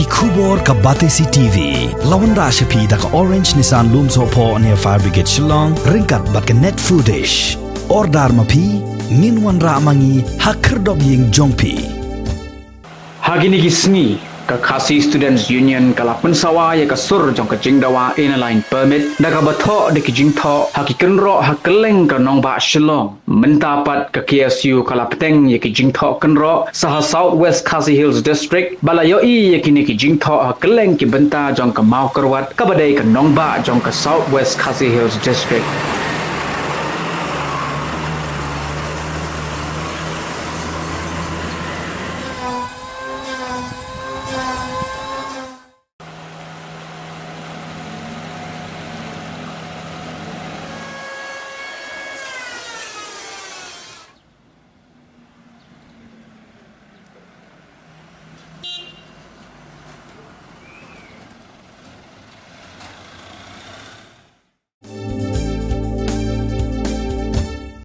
Kubor ka Batesi TV. Lawan Rashapi da ka Orange Nissan Looms Hopo near Fire Brigade Shillong. Ringkat bat ka net footage. Ordar mapi. Minwan ra mangi hakerdog ying jongpi. Hagini gisni ka Khasi Students Union kala pensawa ya ka sur jong ka jingdawa line permit da ka batho de ki jingtho ha ki Kynroh ha keleng ka nong ba Shillong mentapat ka KSU kala Bteng ya ki jingtho Kynroh saha Southwest Khasi Hills District balayoi ya ki ni ki jingtho ha keleng ki benta jong ka mau kerwat ka badai ka nong ba jong ka Southwest Khasi Hills District